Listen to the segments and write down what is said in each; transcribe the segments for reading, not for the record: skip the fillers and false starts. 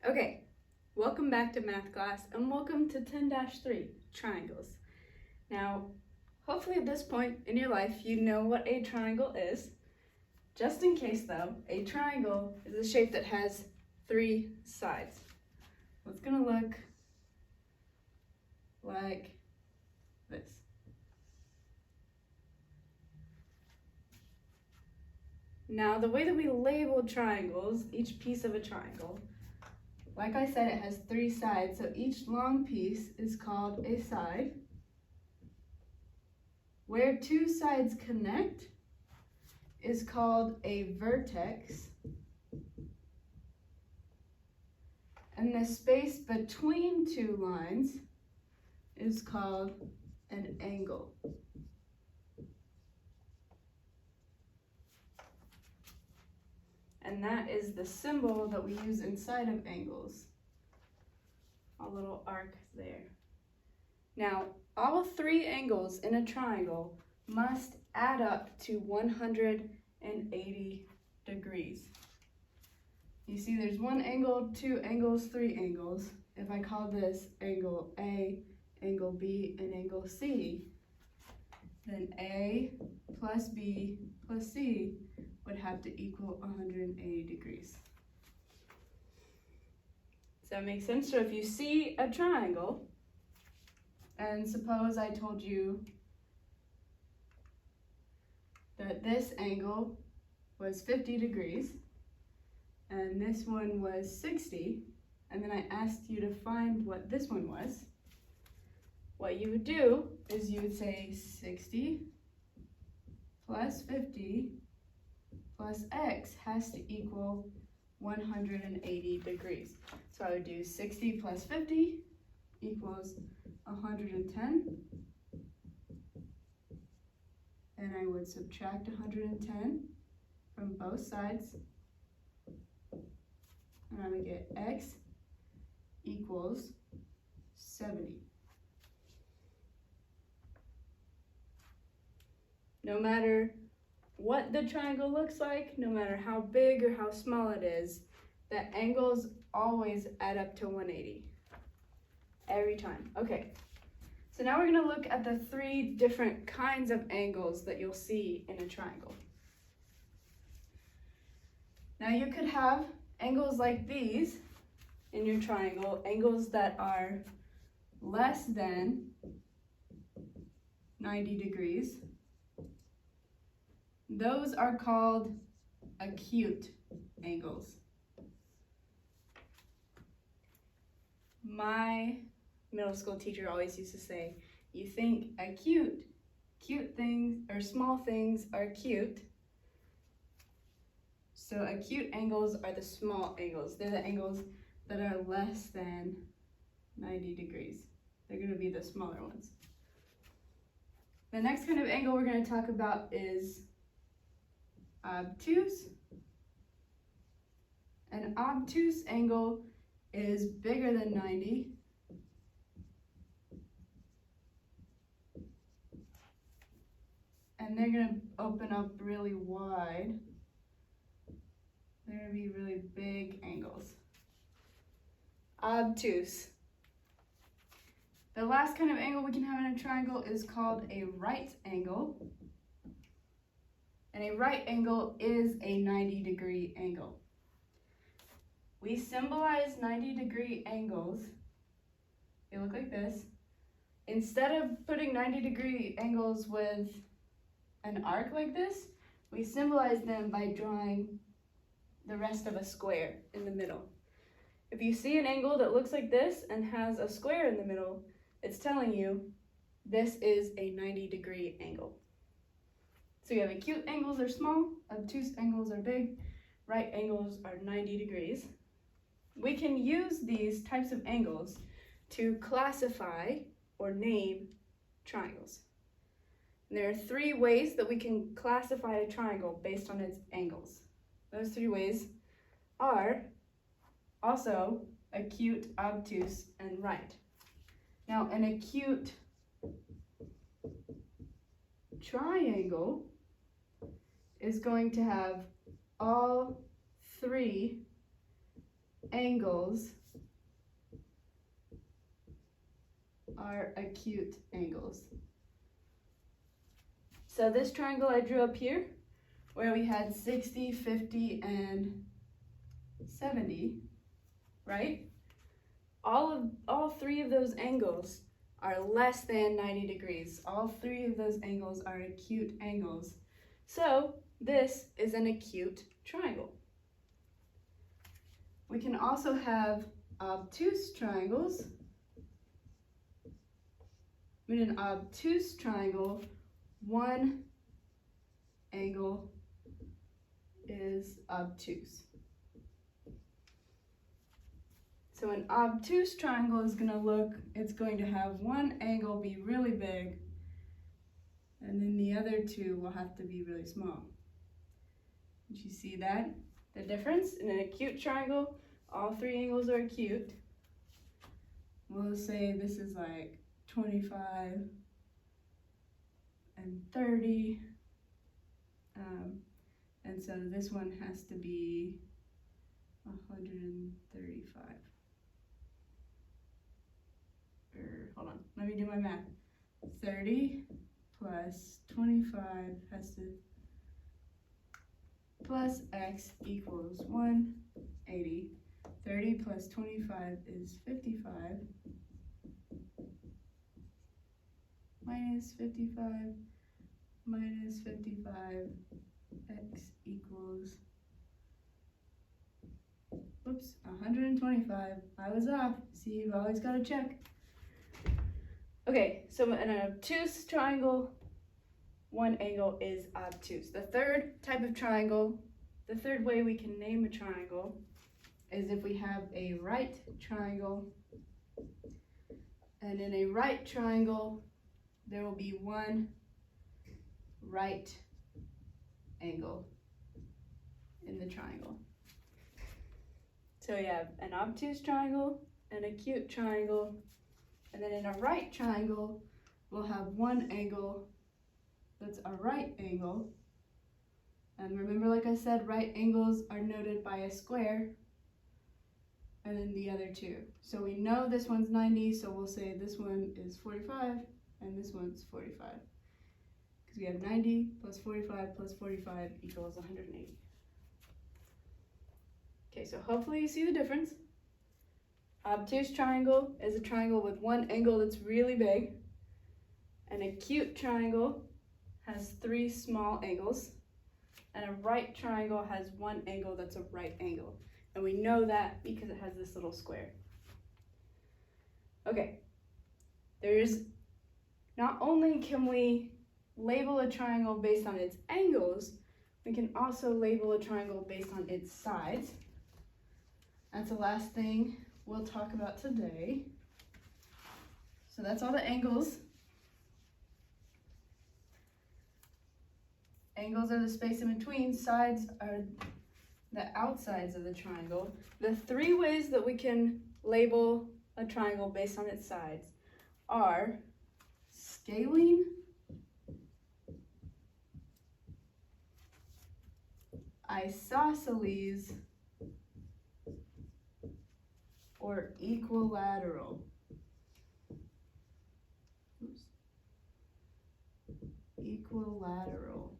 Okay, welcome back to math class and welcome to 10-3, triangles. Now, hopefully at this point in your life you know what a triangle is. Just in case though, a triangle is a shape that has 3 sides. It's going to look like this. Now, the way that we label triangles, each piece of a triangle, like I said, it has 3 sides, so each long piece is called a side. Where 2 sides connect is called a vertex. And the space between 2 lines is called an angle. And that is the symbol that we use inside of angles. A little arc there. Now, all 3 angles in a triangle must add up to 180 degrees. You see there's 1 angle, 2 angles, 3 angles. If I call this angle A, angle B, and angle C, then A plus B plus C would have to equal 180 degrees. Does that make sense? So if you see a triangle, and suppose I told you that this angle was 50 degrees, and this one was 60, and then I asked you to find what this one was, what you would do is you would say 60 plus 50 plus x has to equal 180 degrees. So I would do 60 plus 50 equals 110, and I would subtract 110 from both sides, and I would get x equals 70. No matter what the triangle looks like, no matter how big or how small it is, the angles always add up to 180. Every time. Okay, so now we're going to look at the 3 different kinds of angles that you'll see in a triangle. Now you could have angles like these in your triangle, angles that are less than 90 degrees. Those are called acute angles. My middle school teacher always used to say, you think cute things or small things are cute. So acute angles are the small angles. They're the angles that are less than 90 degrees. They're going to be the smaller ones. The next kind of angle we're going to talk about is obtuse. An obtuse angle is bigger than 90. And they're going to open up really wide. They're going to be really big angles. Obtuse. The last kind of angle we can have in a triangle is called a right angle. And a right angle is a 90-degree angle. We symbolize 90-degree angles. They look like this. Instead of putting 90-degree angles with an arc like this, we symbolize them by drawing the rest of a square in the middle. If you see an angle that looks like this and has a square in the middle, it's telling you this is a 90-degree angle. So you have acute angles are small, obtuse angles are big, right angles are 90 degrees. We can use these types of angles to classify or name triangles. And there are 3 ways that we can classify a triangle based on its angles. Those 3 ways are also acute, obtuse, and right. Now, an acute triangle is going to have all 3 angles are acute angles. So this triangle I drew up here, where we had 60, 50, and 70, right? All three of those angles are less than 90 degrees. All three of those angles are acute angles. So this is an acute triangle. We can also have obtuse triangles. In an obtuse triangle, one angle is obtuse. So an obtuse triangle is it's going to have one angle be really big, and then the other two will have to be really small. Did you see that? The difference? In an acute triangle, all three angles are acute. We'll say this is like 25 and 30. And so this one has to be 135. Hold on, let me do my math. 30 plus 25 has to, plus x equals 180. 30 plus 25 is 55. Minus 55 minus 55, x equals, whoops, 125. I was off. See, you've always got to check. Okay, so in an obtuse triangle, one angle is obtuse. The third type of triangle, the third way we can name a triangle is if we have a right triangle, and in a right triangle, there will be one right angle in the triangle. So you have an obtuse triangle, an acute triangle, and then in a right triangle, we'll have one angle that's a right angle. And remember, like I said, right angles are noted by a square, and then the other two. So we know this one's 90, so we'll say this one is 45, and this one's 45. Because we have 90 plus 45 plus 45 equals 180. Okay, so hopefully you see the difference. Obtuse triangle is a triangle with one angle that's really big. An acute triangle has three small angles. And a right triangle has one angle that's a right angle. And we know that because it has this little square. Okay, not only can we label a triangle based on its angles, we can also label a triangle based on its sides. That's the last thing we'll talk about today. So that's all the angles. Angles are the space in between. Sides are the outsides of the triangle. The three ways that we can label a triangle based on its sides are scaling, isosceles, or equilateral. Oops. Equilateral.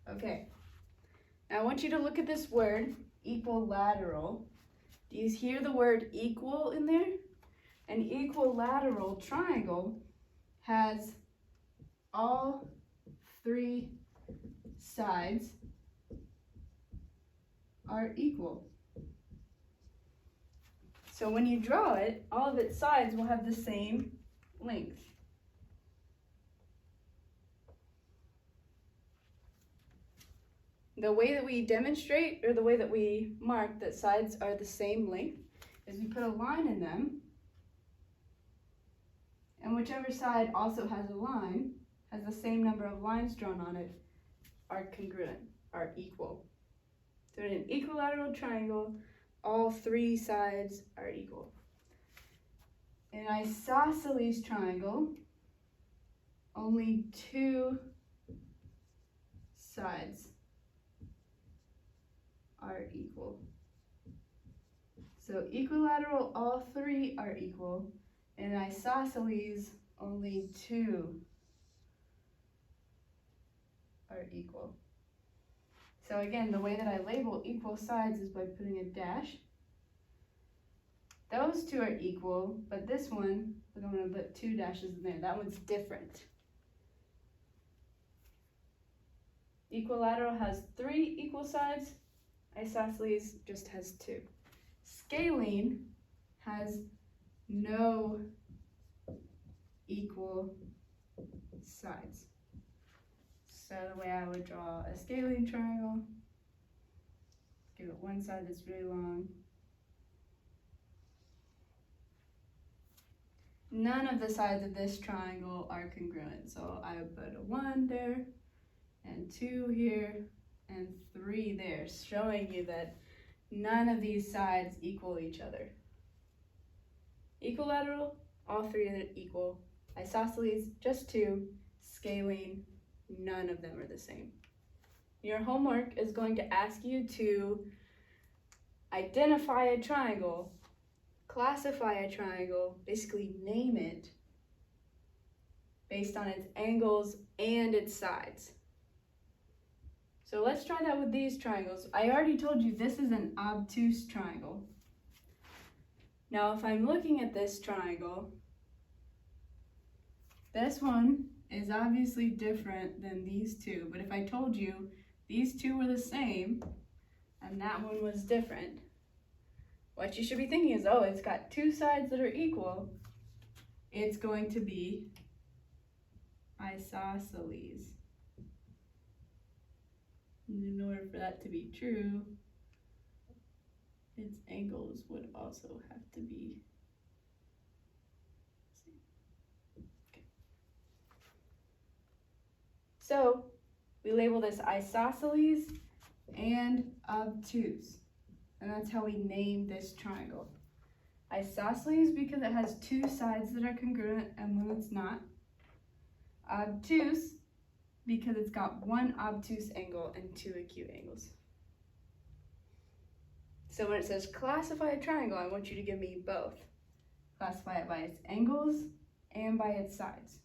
Okay, now I want you to look at this word, equilateral. Do you hear the word equal in there? An equilateral triangle has all three sides are equal. So when you draw it, all of its sides will have the same length. The way that we demonstrate, or the way that we mark that sides are the same length, is we put a line in them, and whichever side also has a line, has the same number of lines drawn on it, are congruent, are equal. So in an equilateral triangle, all three sides are equal. In an isosceles triangle, only two sides are equal. So equilateral, all three are equal, and isosceles, only two are equal. So again, the way that I label equal sides is by putting a dash. Those two are equal, but this one, look, I'm going to put two dashes in there. That one's different. Equilateral has three equal sides. Isosceles just has two. Scalene has no equal sides. So the way I would draw a scalene triangle, give it one side that's really long. None of the sides of this triangle are congruent, so I would put a 1 there, and 2 here, and 3 there, showing you that none of these sides equal each other. Equilateral, all three are equal. Isosceles, just 2. Scalene, none of them are the same. Your homework is going to ask you to identify a triangle, classify a triangle, basically name it based on its angles and its sides. So let's try that with these triangles. I already told you this is an obtuse triangle. Now if I'm looking at this triangle, this one is obviously different than these two, but if I told you these two were the same and that one was different, what you should be thinking is, oh, it's got two sides that are equal. It's going to be isosceles. And in order for that to be true, its angles would also have to be same. Okay. So we label this isosceles and obtuse. And that's how we name this triangle. Isosceles because it has two sides that are congruent and one it's not. Obtuse because it's got one obtuse angle and two acute angles. So when it says classify a triangle, I want you to give me both. Classify it by its angles and by its sides.